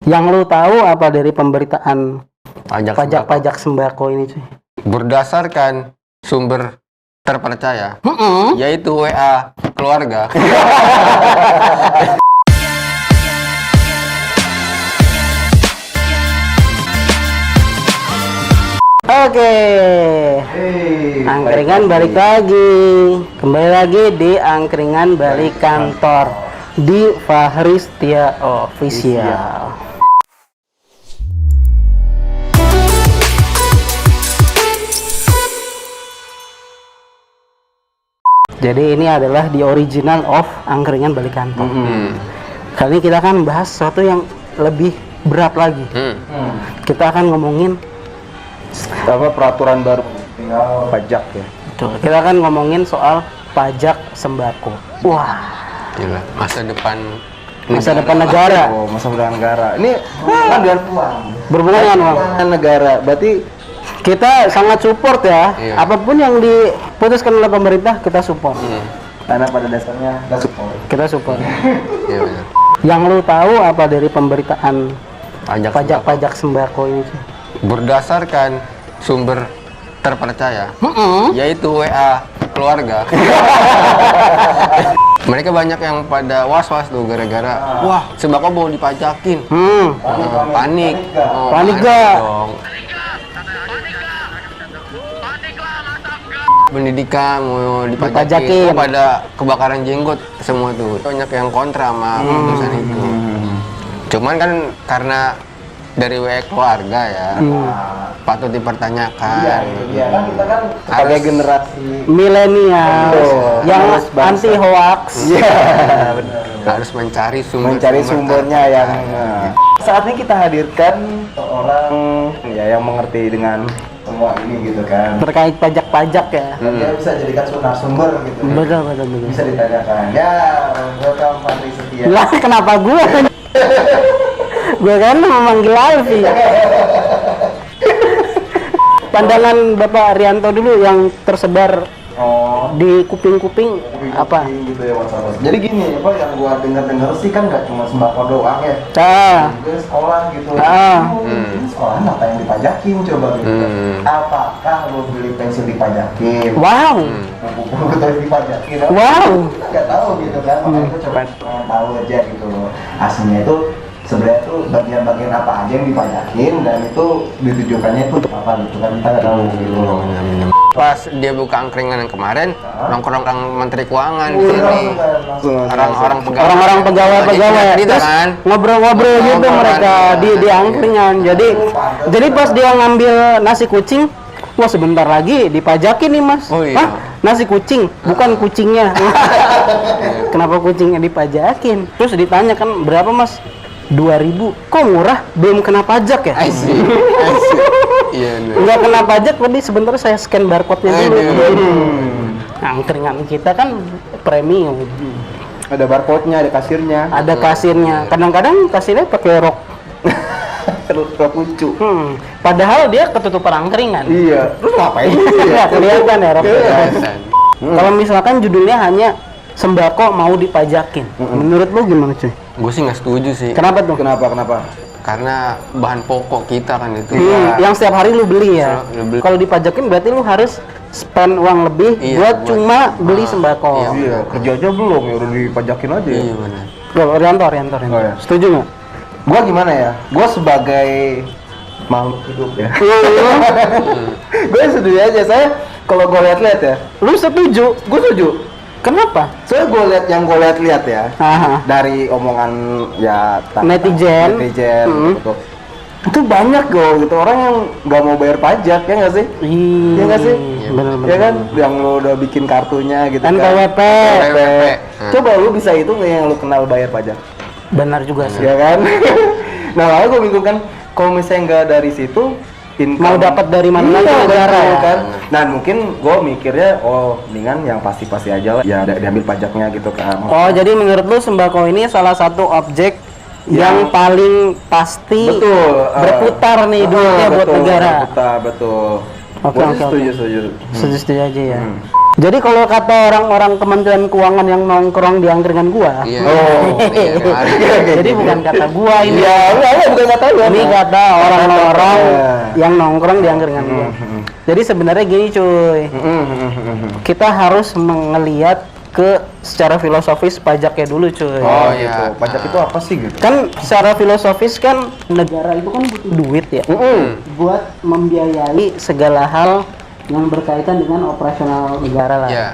Yang lu tahu apa dari pemberitaan pajak sembako ini, cuy? Berdasarkan sumber terpercaya, yaitu WA keluarga. Oke, angkringan balik lagi. Kembali lagi di angkringan balik kantor di Fahri Setia Official. Jadi ini adalah the original of angkringan balik kantor. Kali ini kita akan bahas sesuatu yang lebih berat lagi. Kita akan ngomongin apa peraturan baru pajak ya. Betul. Kita akan ngomongin soal pajak sembako. Wah, Gila, masa depan negara. Oh, masa depan negara. Ini kan dengan Berhubungan dengan uang. negara. Berarti Kita sangat support ya. Iya. Apapun yang diputuskan oleh pemerintah kita support. karena pada dasarnya kita support. Kita support. Iya benar. Yang lu tahu apa dari pemberitaan Pajak pajak sembako ini, cuy? berdasarkan sumber terpercaya, yaitu WA keluarga. Mereka banyak yang pada was-was tuh gara-gara wah sembako mau dipajakin. Panik. Oh, Panik gak? dong. Pendidikan mau dipajakin. Oh, pada kebakaran jenggot semua tuh. Banyak yang kontra sama keputusan itu. Cuman kan karena dari WA keluarga ya, patut dipertanyakan. Iya, kan kita kan sebagai generasi Milenial yang harus bangsa. anti hoax. Iya, benar. Harus mencari sumbernya yang saat ini kita hadirkan seorang ya yang mengerti dengan semua ini gitu kan. Terkait pajak-pajak ya. Dia bisa jadikan sumber gitu. Betul. Bisa ditanyakan. Ya, welcome Fahri Setia. Lah kenapa gue? Gue kan memanggil Alfi. Pandangan Bapak Rianto dulu yang tersebar di kuping-kuping apa? Gitu ya, Mas. Jadi gini, apa yang gua dengar sih kan nggak cuma sembako doang ya. Juga sekolah gitu. Ini sekolah apa yang dipajakin coba gitu. Apakah lo beli pensil dipajakin? Wow. Buku kita dipajakin. Wow. Nggak tahu gitu kan. Makanya kita coba tahu aja gitu. Aslinya itu sebenarnya tuh bagian-bagian apa aja yang dipajakin dan itu ditujukannya itu untuk apa gitu kan, kita nggak tahu gitu. Pas dia buka angkringan yang kemarin, nongkrong Menteri Keuangan di sini. Orang-orang Pegawai gitu terus kan. ngobrol-ngobrol gitu mereka di angkringan. Jadi pas dia ngambil nasi kucing, wah sebentar lagi dipajakin nih mas. Oh, iya. Hah? Nasi kucing, bukan kucingnya. Kenapa kucingnya dipajakin? Terus ditanya kan berapa mas? 2.000. Kok murah? Belum kena pajak ya? I see. Iya, Nggak kena pajak, tadi sebentar saya scan barcode-nya dulu. Angkringan kita kan premium. Ada barcode-nya, ada kasirnya. Ada kasirnya. Kadang-kadang kasirnya pakai rok. Rok lucu. Padahal dia ketutupan angkringan. Iya. Terus ngapain? Nggak kelihatan ya roknya. Kalau misalkan judulnya hanya sembako mau dipajakin, menurut lu gimana cuy? Gue sih nggak setuju sih. Kenapa tuh? Kenapa? Karena bahan pokok kita kan itu. Yang setiap hari lu beli ya. Lu beli. Kalau dipajakin berarti lu harus spend uang lebih buat cuma beli sembako. Iya, kerja aja belum ya udah dipajakin aja. Iya benar. Rianto. Oh, iya. Setuju nggak? Gua gimana ya? Gua sebagai makhluk hidup ya. Gue setuju aja. Saya kalau gue lihat-lihat ya, Lu setuju? gue setuju. Kenapa? Soalnya gue lihat ya, dari omongan ya Netizen. gitu. Itu banyak gitu orang yang nggak mau bayar pajak ya nggak sih? Iya nggak sih? Bener. Ya kan, yang lo udah bikin kartunya gitu NPWP. kan. Coba lu bisa itu nggak yang lu kenal bayar pajak? Benar juga sih. Ya kan? Nah lalu gue bingung kan, kalau misalnya nggak dari situ, Mau dapat dari mana lagi negara ya? kan? Nah mungkin gue mikirnya, mendingan yang pasti-pasti aja lah, ya diambil pajaknya gitu kan. Oh, jadi menurut lu sembako ini salah satu objek yang paling pasti berputar nih duitnya buat negara. Betul. Oke. Setuju. Setuju aja ya. Jadi kalau kata orang-orang Kementerian Keuangan yang nongkrong di angkringan gua, Iya. jadi bukan kata gua ini. Iya, bukan kata lu. Ini kata orang-orang yang nongkrong di angkringan gua. Jadi sebenarnya gini cuy, kita harus melihat ke secara filosofis pajaknya dulu cuy. Oh iya. Pajak itu apa sih gitu? Kan secara filosofis kan negara itu kan butuh duit ya, buat membiayai segala hal yang berkaitan dengan operasional negara lah. Iya.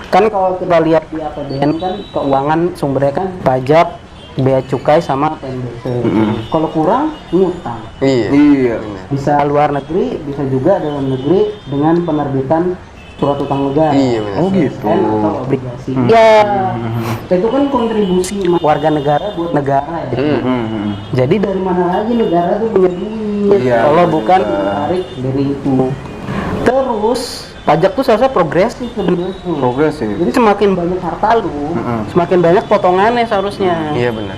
Kan kalau kita lihat di APBN kan keuangan sumbernya kan pajak, bea cukai sama PNBP. Kalau kurang ngutang. Iya. Bisa luar negeri, bisa juga dalam negeri dengan penerbitan surat utang negara. Iya, benar. Oh gitu. Atau obligasi. Ya, itu kan kontribusi warga negara buat negara ya. Jadi dari mana lagi negara tuh punya duit Iya, kalau bukan tarik dari itu. Terus pajak tuh seharusnya progresif sebenarnya. Progresif. Jadi semakin banyak harta lu, semakin banyak potongannya seharusnya. Iya benar.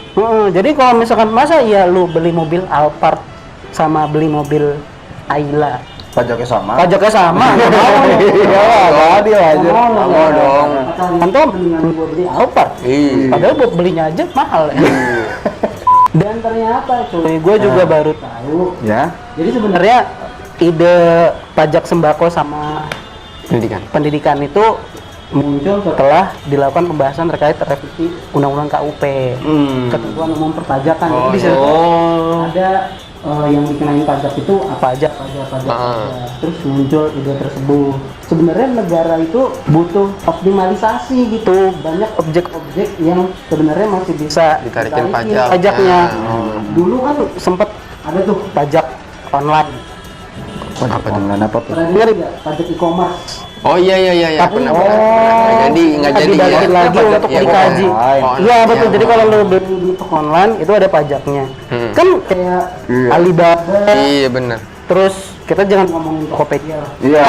Jadi kalau misalkan masa ya lu beli mobil Alphard sama beli mobil Ayla, Pajaknya sama. pajaknya sama, nggak mau. Iya, nggak adil aja. Nggak mau dong. Kantor mendingan gua beli Alphard. Iya. Padahal buat belinya aja mahal ya. Dan ternyata cuy, gue juga baru tahu. Ya. Jadi sebenarnya ide pajak sembako sama pendidikan itu muncul setelah dilakukan pembahasan terkait revisi Undang-Undang KUP, Ketentuan Umum Perpajakan. Jadi di situ ada yang dikenain pajak itu apa aja. Terus muncul ide tersebut. Sebenarnya negara itu butuh optimalisasi gitu. Banyak objek-objek yang sebenarnya masih bisa Ditarikin pajaknya. Dulu kan sempet ada tuh pajak online. Apa tuh? Apa tuh? Pernah dengar nggak pajak e-commerce? Oh iya. Tapi Pernah. Nggak jadi dibalikin ya. lagi untuk Iya, dikaji. online. Iya betul. Iya, Jadi kalau lo beli di toko online itu ada pajaknya. Kan kayak Iya. Alibaba. Iya benar. Terus kita jangan ngomongin Tokopedia. Iya.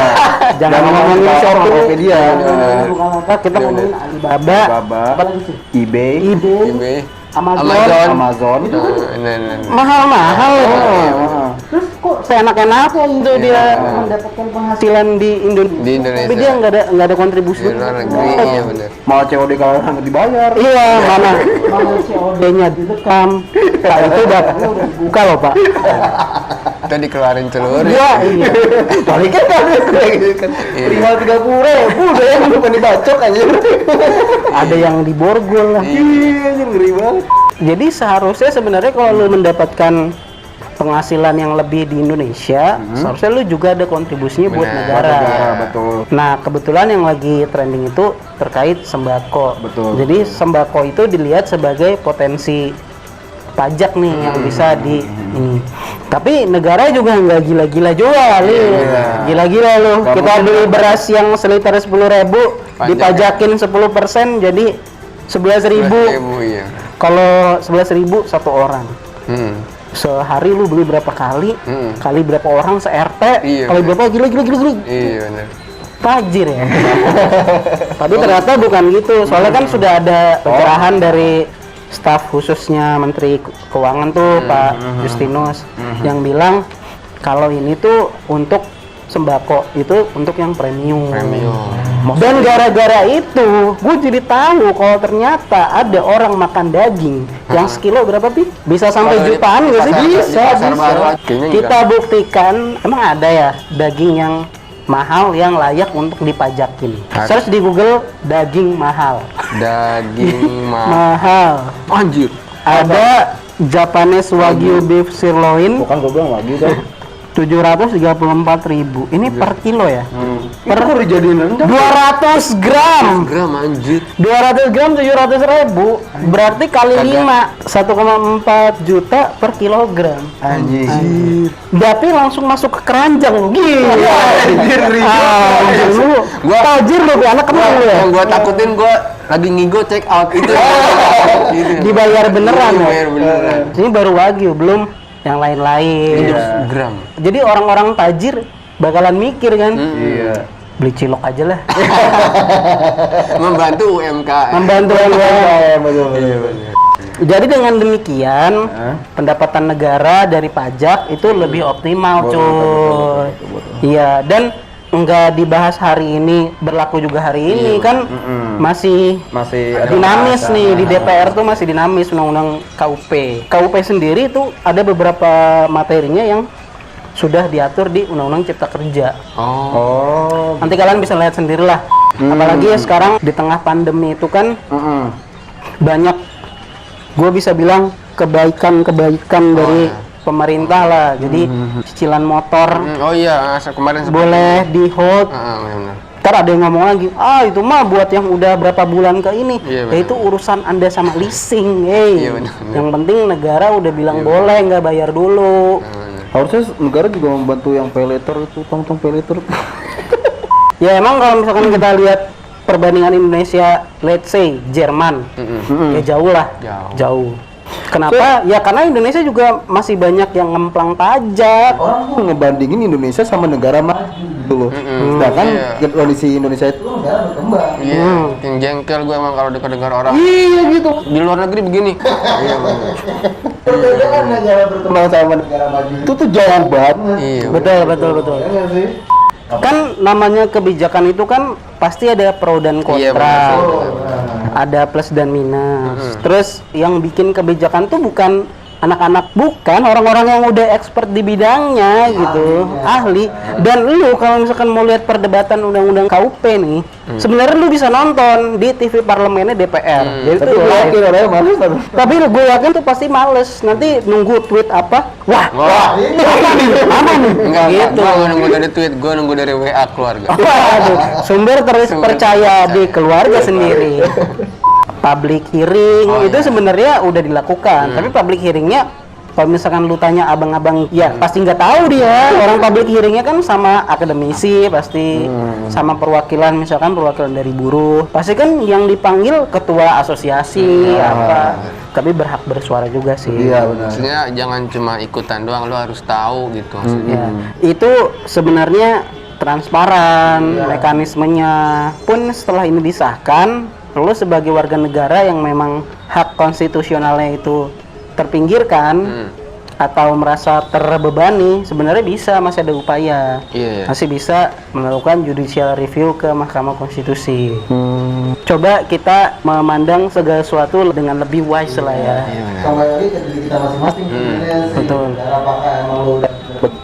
Jangan ngomongin Shopee. Tokopedia. Bukalapak, kita ngomongin Alibaba. Apa lagi sih? eBay. eBay, Amazon. Amazon. Mahal-mahal. Terus kok seenak-enaknya itu dia mendapatkan penghasilan di Indonesia. Di Indonesia. Tapi dia nggak ada kontribusi. Di luar negeri, iya benar. Malah COD kalau nggak dibayar. Iya, mana COD-nya didekam. Pak itu datanya udah dibuka loh, Pak. Itu dikeluarin seluruh. Iya. Balikin kan gitu kan. 530.000 udah yang bukan dibacok aja. Ada yang diborgol lah. Iya, anjir, ngeri banget. Jadi seharusnya sebenarnya kalau lu mendapatkan penghasilan yang lebih di Indonesia, seharusnya lu juga ada kontribusinya buat Benar, negara. Betul. Nah, kebetulan yang lagi trending itu terkait sembako. Betul. Jadi sembako itu dilihat sebagai potensi pajak nih yang bisa di ini. Tapi negara juga nggak gila-gila juga, gila-gila loh. Kita beli beras yang seliter 10.000 dipajakin 10%, jadi 11.000. Iya. Kalau 11.000 satu orang. Sehari lu beli berapa kali? Kali berapa orang se-RT? Iya, Kali berapa? Gila. Iya benar. Tajir ya. Tapi ternyata bukan gitu. Soalnya kan sudah ada pencerahan dari staf khususnya Menteri Keuangan tuh Pak Justinus yang bilang kalau ini tuh untuk sembako itu untuk yang premium. Dan gara-gara itu, gue jadi tahu kalau ternyata ada orang makan daging yang sekilo berapa Pi? Bisa sampai jutaan nggak sih? Bisa. Kita buktikan, emang ada ya daging yang mahal yang layak untuk dipajakin. Search di Google daging mahal. Daging Mahal. Anjir. Ada Japanese Wagyu beef sirloin. Bukan gue bilang lagi kan. 734.000. Ini per kilo ya? Per dijadiin rendah. 200 gram. Gram anjir. 200 gram 700.000. Berarti kali 5 1,4 juta per kilogram. Anjir. Tapi langsung masuk ke keranjang. Gila. Anjir, Anjir lu. Tajir lu, anak kenal lu ya. Yang gua takutin gua lagi ngigo check out itu. Gitu. Dibayar beneran ya? Dibayar beneran. Ini baru Wagyu, belum yang lain-lain. Gram. Jadi orang-orang tajir bakalan mikir kan, Iya. beli cilok aja lah. Membantu UMKM. Membantu UMKM. Betul. Jadi dengan demikian pendapatan negara dari pajak itu lebih optimal, cuy. Iya, dan nggak dibahas hari ini berlaku juga hari ini kan masih ada dinamis pembahasan. nih di DPR tuh masih dinamis undang-undang KUP sendiri itu ada beberapa materinya yang sudah diatur di undang-undang Cipta Kerja. Oh. Nanti kalian bisa lihat sendirilah. Apalagi ya sekarang di tengah pandemi itu kan banyak, gue bisa bilang kebaikan dari pemerintah lah. Jadi cicilan motor Oh iya, kemarin boleh di hold. benar. Ntar ada yang ngomong lagi, itu mah buat yang udah berapa bulan ke ini. Iya, Ya itu urusan Anda sama leasing, Iya, benar. Yang penting negara udah bilang boleh, nggak bayar dulu. Harusnya negara juga membantu yang pay later itu, tong pay later. Ya emang kalau misalkan kita lihat perbandingan Indonesia, let's say Jerman, ya jauh lah, jauh. Kenapa? Ya karena Indonesia juga masih banyak yang ngemplang pajak. Orang tuh ngebandingin Indonesia sama negara maju gitu loh. Sedangkan kondisi Indonesia itu negara berkembang. Iya, yang jengkel gue emang kalau dengar orang Iya gitu. di luar negeri begini. Iya benar. Perbedaan negara berkembang sama negara maju itu tuh jauh banget. Iya. Betul. Ya nggak sih? Kan namanya kebijakan itu kan pasti ada pro dan kontra. Iya, benar. Ada plus dan minus. Terus yang bikin kebijakan tuh bukan anak-anak, bukan orang-orang yang udah expert di bidangnya gitu, ahli. Dan lu kalau misalkan mau lihat perdebatan undang-undang KUP nih, sebenarnya lu bisa nonton di TV parlemennya DPR. Jadi Tapi tuh gue live. yakin orangnya males tapi. Tapi gue yakin tuh pasti males. Nanti nunggu tweet apa? Wah, ini apa nih? Enggak, Gitu. gue nunggu dari tweet, gue nunggu dari WA keluarga. Waduh, sumber terpercaya di keluarga sendiri. Public hearing itu sebenarnya udah dilakukan, tapi public hearingnya kalau misalkan lu tanya abang-abang, ya pasti nggak tahu dia. Orang public hearingnya kan sama akademisi, pasti sama perwakilan, misalkan perwakilan dari buruh, pasti kan yang dipanggil ketua asosiasi apa, tapi berhak bersuara juga sih. Iya benar. Maksudnya jangan cuma ikutan doang, lu harus tahu gitu maksudnya. Ya, itu sebenarnya transparan mekanismenya. Pun setelah ini disahkan, lu sebagai warga negara yang memang hak konstitusionalnya itu terpinggirkan atau merasa terbebani, sebenarnya bisa, masih ada upaya. Iya. Masih bisa melakukan judicial review ke Mahkamah Konstitusi. Coba kita memandang segala sesuatu dengan lebih wise lah ya. Kembali lagi ke diri kita masing-masing sebenarnya sih. Betul. Dan apakah emang lu udah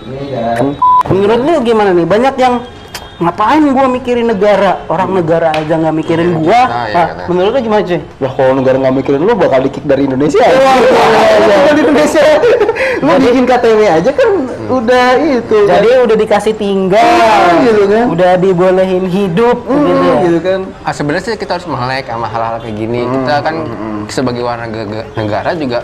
ini kan? Menurut lu gimana nih? Banyak yang ngapain gua mikirin negara, orang negara aja nggak mikirin gua. iya. Menurut lu gimana cuy? Lah kalau negara nggak mikirin lu bakal di-kick dari Indonesia. Di Indonesia. Lu bikin KTP aja kan udah itu. Jadi udah dikasih tinggal, gitu kan. udah dibolehin hidup, gitu ya. gitu kan. Sebenarnya sih kita harus melek sama hal-hal kayak gini. Kita kan sebagai warga negara juga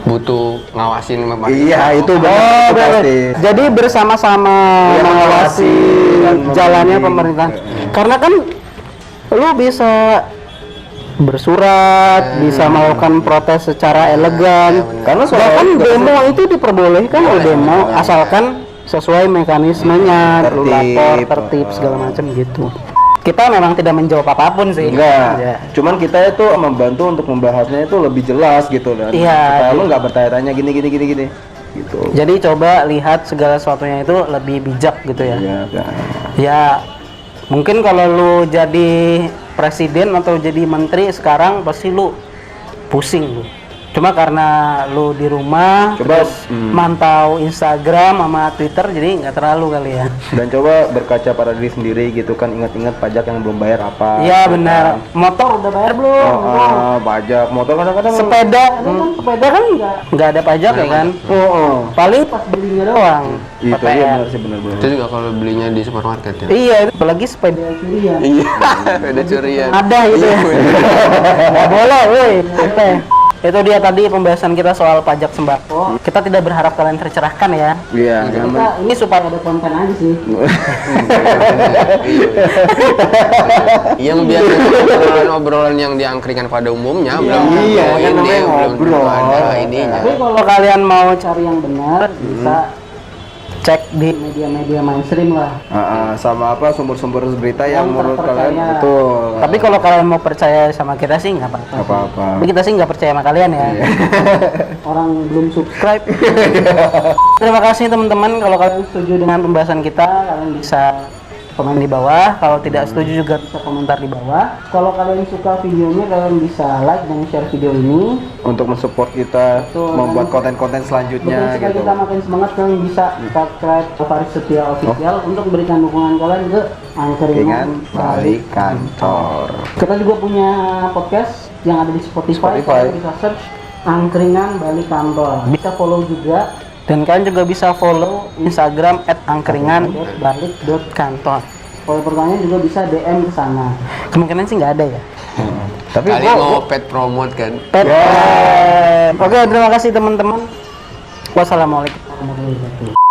butuh ngawasin Iya, itu Oh, benar. pasti. Jadi bersama-sama Iya, mengawasi dan jalannya membimbing. pemerintahan. Karena kan lu bisa bersurat, bisa melakukan protes secara elegan. Karena Bahkan soal demo itu diperbolehkan loh, demo asalkan sesuai mekanismenya, lu Tertib. lapor, tertib segala macam gitu. Kita memang tidak menjawab apapun sih. Enggak. Ya. Cuman kita itu membantu untuk membahasnya itu lebih jelas gitu dan Iya. supaya lu nggak bertanya-tanya gini gitu. Jadi coba lihat segala sesuatunya itu lebih bijak gitu ya. Iya kan. Ya mungkin kalau lu jadi presiden atau jadi menteri sekarang pasti lu pusing lu. Cuma karena lu di rumah Coba, terus mantau Instagram sama Twitter jadi nggak terlalu kali ya. Dan coba berkaca pada diri sendiri gitu kan, ingat-ingat pajak yang belum bayar apa. Iya gitu benar. kan. Motor udah bayar belum? Pajak motor kadang-kadang Sepeda, sepeda kan nggak ada pajak ya kan? Paling pas belinya doang. Itu PPN. iya benar sih benar. Itu juga kalau belinya di supermarket ya. Iya, apalagi sepeda curian. Iya, beda curian. Ada gitu ya. Nggak boleh, woi. Santai. Itu dia tadi pembahasan kita soal pajak sembako. Kita tidak berharap kalian tercerahkan ya. Iya. Kita ini supaya ada konten aja sih. Yang biasa obrolan yang diangkringan pada umumnya belum Iya, tentu kan ini namanya belum tentu ngobrol. ada ininya. Tapi kalau kalian mau cari yang benar bisa cek di media-media mainstream lah. Sama apa sumber-sumber berita yang menurut kalian terpercaya. betul. Tapi kalau kalian mau percaya sama kita sih nggak apa-apa. Nggak apa-apa. Tapi kita sih nggak percaya sama kalian ya. Orang belum subscribe. Terima kasih teman-teman. Kalau kalian setuju dengan pembahasan kita, kalian bisa komen di bawah. Kalau tidak setuju juga bisa komentar di bawah. Kalau kalian suka videonya, kalian bisa like dan share video ini. Untuk mensupport kita Betul, membuat dan- konten-konten selanjutnya Betul, supaya gitu. kita makin semangat, kalian bisa subscribe Faris Setia Official untuk memberikan dukungan kalian ke Angkringan Dengan balik kantor. Kita juga punya podcast yang ada di Spotify. Spotify. Kalian bisa search Angkringan Balik Kantor. Bisa follow juga. Dan kalian juga bisa follow Instagram @angkringan_balik.kantor. Kalau pertanyaan juga bisa DM ke sana. Kemungkinan sih nggak ada ya. Tapi Kali mau pet promote kan. Oke, terima kasih teman-teman. Wassalamualaikum warahmatullahi wabarakatuh.